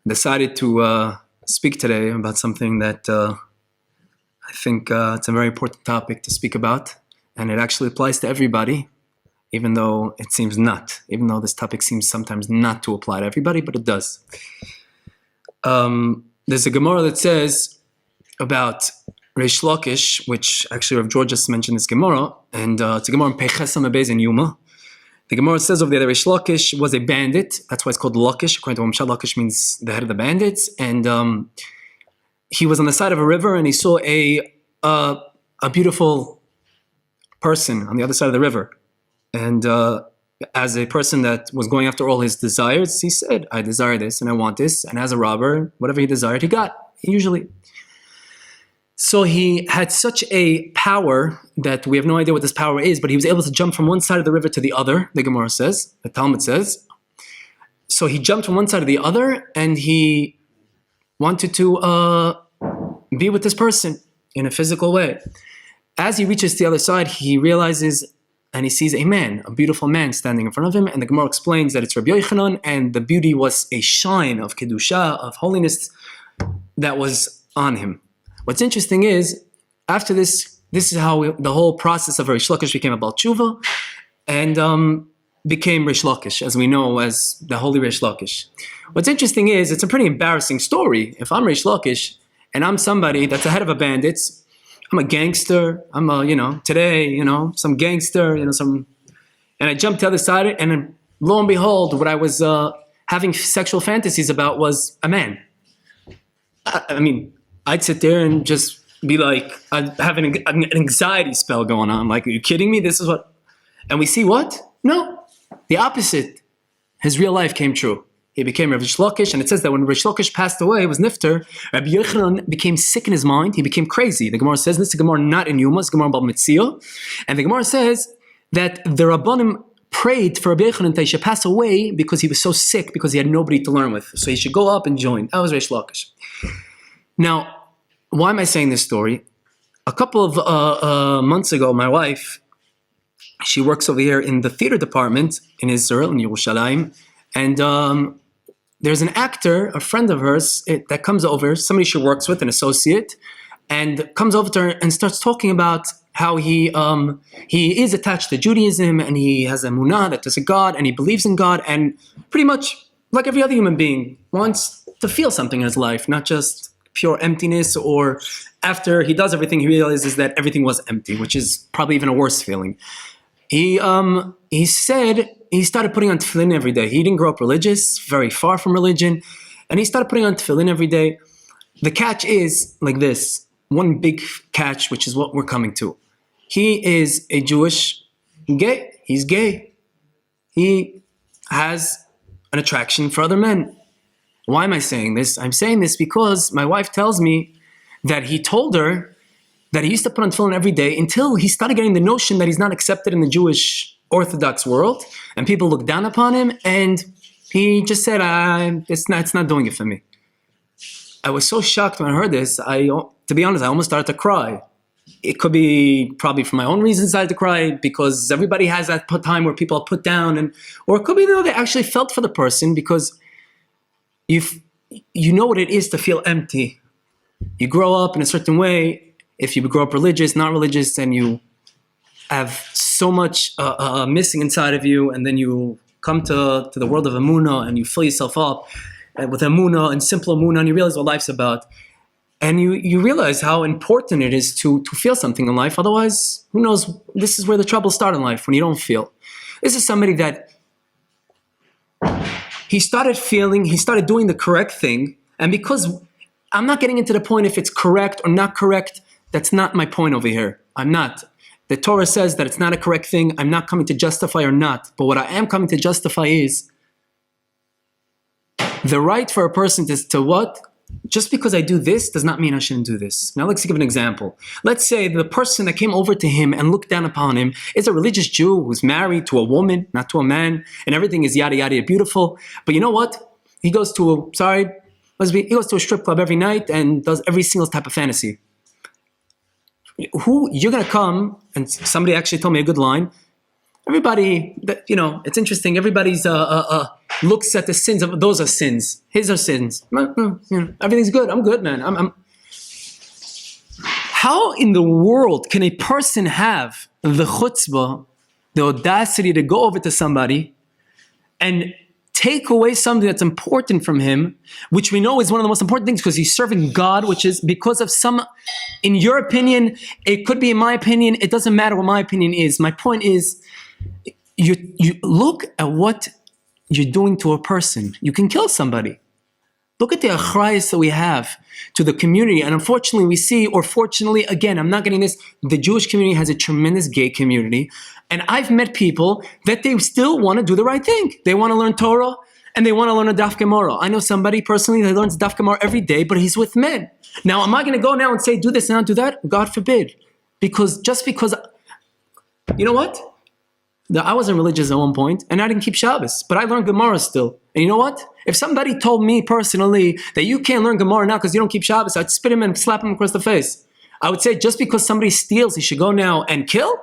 Decided to speak today about something that I think it's a very important topic to speak about, and it actually applies to everybody, even though it seems not, even though this topic seems sometimes not to apply to everybody, but it does. There's a Gemara that says about Reish Lakish, which actually Rav George just mentioned this Gemara, and it's a Gemara in Peichesam Abez in Yuma. The Gemara says over there that Reish Lakish was a bandit. That's why it's called Lakish. According to Hashem, Lakish means the head of the bandits. And he was on the side of a river, and he saw a beautiful person on the other side of the river. And as a person that was going after all his desires, he said, I desire this and I want this. And as a robber, whatever he desired, he got, usually. So he had such a power that we have no idea what this power is, but he was able to jump from one side of the river to the other, the Gemara says, the Talmud says. So he jumped from one side to the other, and he wanted to be with this person in a physical way. As he reaches the other side, he realizes and he sees a man, a beautiful man standing in front of him, and the Gemara explains that it's Rabbi Yochanan, and the beauty was a shine of Kedusha, of holiness that was on him. What's interesting is, after this is how the whole process of Reish Lakish became a Baal Tshuva, and became Reish Lakish, as we know as the holy Reish Lakish. What's interesting is, it's a pretty embarrassing story. If I'm Reish Lakish, and I'm somebody that's the head of a bandits, I'm a gangster, I'm a, today, some gangster, and I jumped to the other side, and then, lo and behold, what I was having sexual fantasies about was a man. I mean, I'd sit there and just be like, I'd have an anxiety spell going on. Like, are you kidding me? This is what... And we see what? No. The opposite. His real life came true. He became Reish Lakish, and it says that when Reish Lakish passed away, it was Nifter, Rabbi Yochanan became sick in his mind. He became crazy. The Gemara says, this is a Gemara not in Yuma, it's a Gemara about Mitzvah. And the Gemara says that the Rabbanim prayed for Rabbi Yochanan that he should pass away because he was so sick, because he had nobody to learn with. So he should go up and join. That was Reish Lakish. Now, why am I saying this story? A couple of months ago, my wife, she works over here in the theater department in Israel, in Yerushalayim, and there's an actor, a friend of hers, that comes over, somebody she works with, an associate, and comes over to her and starts talking about how he is attached to Judaism, and he has a emunah that there's a God, and he believes in God, and pretty much, like every other human being, wants to feel something in his life, not just pure emptiness, or after he does everything, he realizes that everything was empty, which is probably even a worse feeling. He said he started putting on tefillin every day. He didn't grow up religious, very far from religion, and he started putting on tefillin every day. The catch is like this, one big catch, which is what we're coming to. He is a Jewish gay. He's gay. He has an attraction for other men. Why am I saying this? I'm saying this because my wife tells me that he told her that he used to put on tefillin every day until he started getting the notion that he's not accepted in the Jewish Orthodox world, and people look down upon him, and he just said, it's not doing it for me. I was so shocked when I heard this. To be honest, I almost started to cry. It could be probably for my own reasons I had to cry, because everybody has that time where people are put down, or it could be they actually felt for the person, because you know what it is to feel empty. You grow up in a certain way. If you grow up religious, not religious, then you have so much missing inside of you, and then you come to the world of emunah, and you fill yourself up with emunah and simple emunah, and you realize what life's about. And you realize how important it is to feel something in life. Otherwise, who knows, this is where the troubles start in life, when you don't feel. This is somebody that he started doing the correct thing, and because I'm not getting into the point if it's correct or not correct, that's not my point over here. I'm not. The Torah says that it's not a correct thing. I'm not coming to justify or not. But what I am coming to justify is the right for a person to what? Just because I do this does not mean I shouldn't do this. Now let's give an example. Let's say the person that came over to him and looked down upon him is a religious Jew who's married to a woman, not to a man, and everything is yada yada beautiful. But you know what? He goes to a strip club every night and does every single type of fantasy. You're going to come, and somebody actually told me a good line. Everybody, it's interesting. Everybody's looks at the sins of those are sins. His are sins. Everything's good. I'm good, man. I'm. How in the world can a person have the chutzpah, the audacity to go over to somebody and take away something that's important from him, which we know is one of the most important things because he's serving God, which is because of some, in your opinion, it could be in my opinion, it doesn't matter what my opinion is. My point is, you look at what you're doing to a person. You can kill somebody. Look at the achrayus that we have to the community. And unfortunately we see, or fortunately, again, I'm not getting this, the Jewish community has a tremendous gay community. And I've met people that they still want to do the right thing. They want to learn Torah and they want to learn a Daf Gemara. I know somebody personally that learns Daf Gemara every day, but he's with men. Now, am I going to go now and say, do this and not do that? God forbid. Just because, you know what? I wasn't religious at one point, and I didn't keep Shabbos, but I learned Gemara still. And you know what? If somebody told me personally that you can't learn Gemara now because you don't keep Shabbos, I'd spit him and slap him across the face. I would say just because somebody steals, he should go now and kill?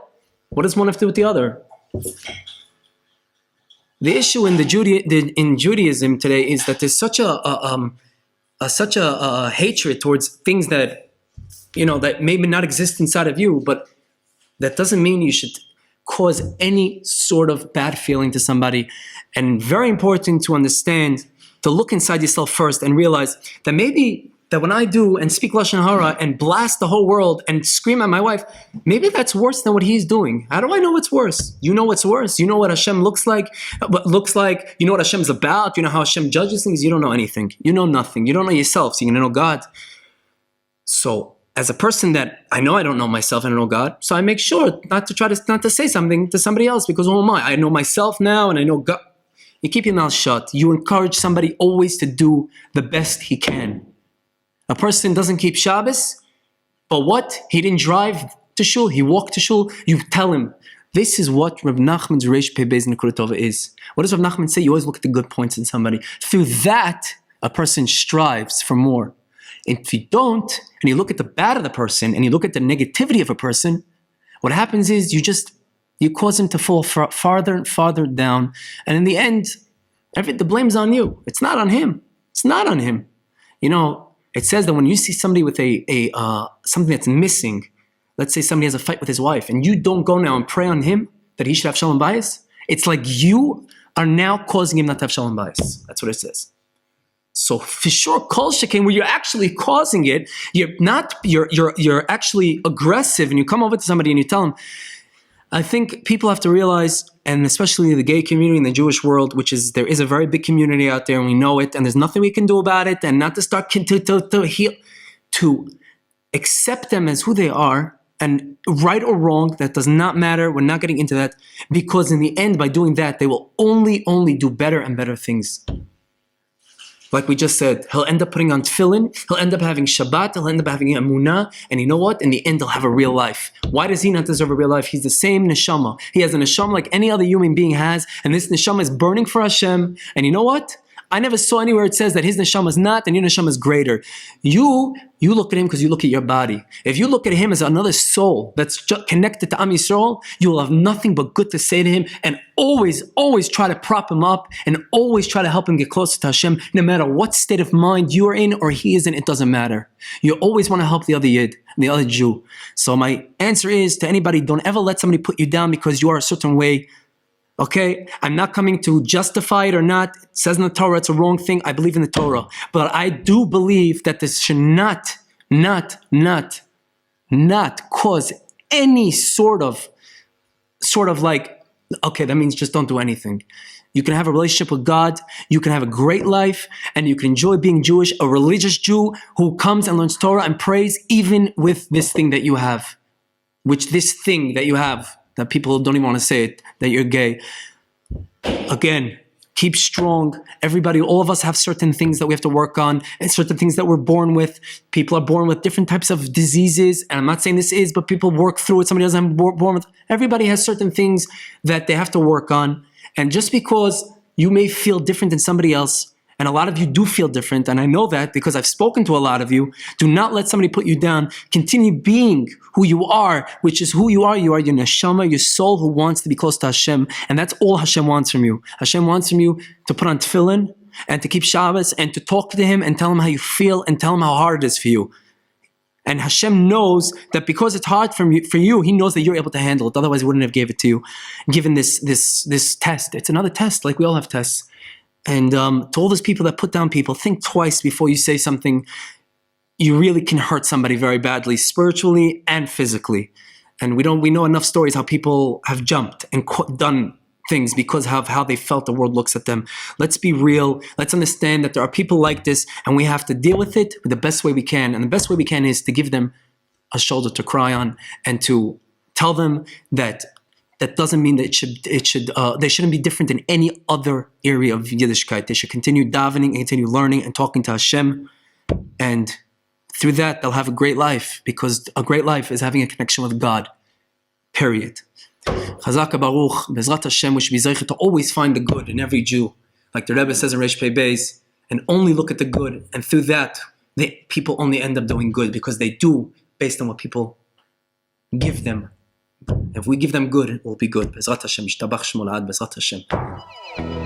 What does one have to do with the other? The issue in in Judaism today is that there's such a hatred towards things that, you know, that maybe not exist inside of you, but that doesn't mean you should cause any sort of bad feeling to somebody. And very important to understand, to look inside yourself first and realize that maybe that when I do and speak Lashon Hara and blast the whole world and scream at my wife, maybe that's worse than what he's doing. How do I know what's worse? You know what's worse. You know what Hashem looks like, you know what Hashem's about, you know how Hashem judges things. You don't know anything. You know nothing. You don't know yourself, so you can know God. So as a person that I know I don't know myself and I know God, so I make sure not to say something to somebody else because who am I? I know myself now and I know God. You keep your mouth shut. You encourage somebody always to do the best he can. A person doesn't keep Shabbos, but what? He didn't drive to shul, he walked to shul. You tell him, this is what Reb Nachman's Reish Beis Nekurotova is. What does Reb Nachman say? You always look at the good points in somebody. Through that, a person strives for more. If you don't, and you look at the bad of the person, and you look at the negativity of a person, what happens is you cause him to fall farther and farther down. And in the end, the blame's on you. It's not on him. It's not on him. You know, it says that when you see somebody with something that's missing, let's say somebody has a fight with his wife, and you don't go now and pray on him that he should have shalom bayis, it's like you are now causing him not to have shalom bayis. That's what it says. So for sure, kol shekin, where you're actually causing it, you're actually aggressive, and you come over to somebody and you tell them. I think people have to realize, and especially the gay community in the Jewish world, there is a very big community out there, and we know it, and there's nothing we can do about it, and not to start to accept them as who they are, and right or wrong, that does not matter. We're not getting into that, because in the end, by doing that, they will only do better and better things. Like we just said, he'll end up putting on tefillin, he'll end up having Shabbat, he'll end up having emunah, and you know what? In the end, he'll have a real life. Why does he not deserve a real life? He's the same neshama. He has a neshama like any other human being has, and this neshama is burning for Hashem. And you know what? I never saw anywhere it says that his neshama is not, and your neshama is greater. You look at him because you look at your body. If you look at him as another soul that's connected to Am Yisrael, you will have nothing but good to say to him, and always try to prop him up, and always try to help him get closer to Hashem, no matter what state of mind you are in or he is in, it doesn't matter. You always want to help the other Yid, the other Jew. So my answer is to anybody, don't ever let somebody put you down because you are a certain way. Okay, I'm not coming to justify it or not. It says in the Torah it's a wrong thing. I believe in the Torah. But I do believe that this should not cause any sort of like, okay, that means just don't do anything. You can have a relationship with God, you can have a great life, and you can enjoy being Jewish, a religious Jew who comes and learns Torah and prays even with this thing that you have. That people don't even want to say it, that you're gay. Again, keep strong. Everybody, all of us have certain things that we have to work on, and certain things that we're born with. People are born with different types of diseases, and I'm not saying this is, but people work through it. Somebody doesn't born with. Everybody has certain things that they have to work on. And just because you may feel different than somebody else, And a lot of you do feel different, and I know that because I've spoken to a lot of you. Do not let somebody put you down. Continue being who you are, which is who you are. You are your neshama, your soul who wants to be close to Hashem. And that's all Hashem wants from you. Hashem wants from you to put on tefillin and to keep Shabbos and to talk to Him and tell Him how you feel and tell Him how hard it is for you. And Hashem knows that because it's hard for you, He knows that you're able to handle it. Otherwise, He wouldn't have gave it to you. Given this test. It's another test, like we all have tests. And to all those people that put down people, think twice before you say something. You really can hurt somebody very badly, spiritually and physically. And we know enough stories how people have jumped and done things because of how they felt the world looks at them. Let's be real. Let's understand that there are people like this, and we have to deal with it the best way we can. And the best way we can is to give them a shoulder to cry on and to tell them that doesn't mean that they shouldn't be different in any other area of Yiddishkeit. They should continue davening and continue learning and talking to Hashem. And through that, they'll have a great life, because a great life is having a connection with God. Period. Chazak Baruch, Bezrat Hashem, we should be zeicher to always find the good in every Jew. Like the Rebbe says in Reish Beis, and only look at the good. And through that, people only end up doing good because they do based on what people give them. If we give them good, it will be good. Bezrat Hashem, Yishtabach Shmo La'ad, Bezrat Hashem.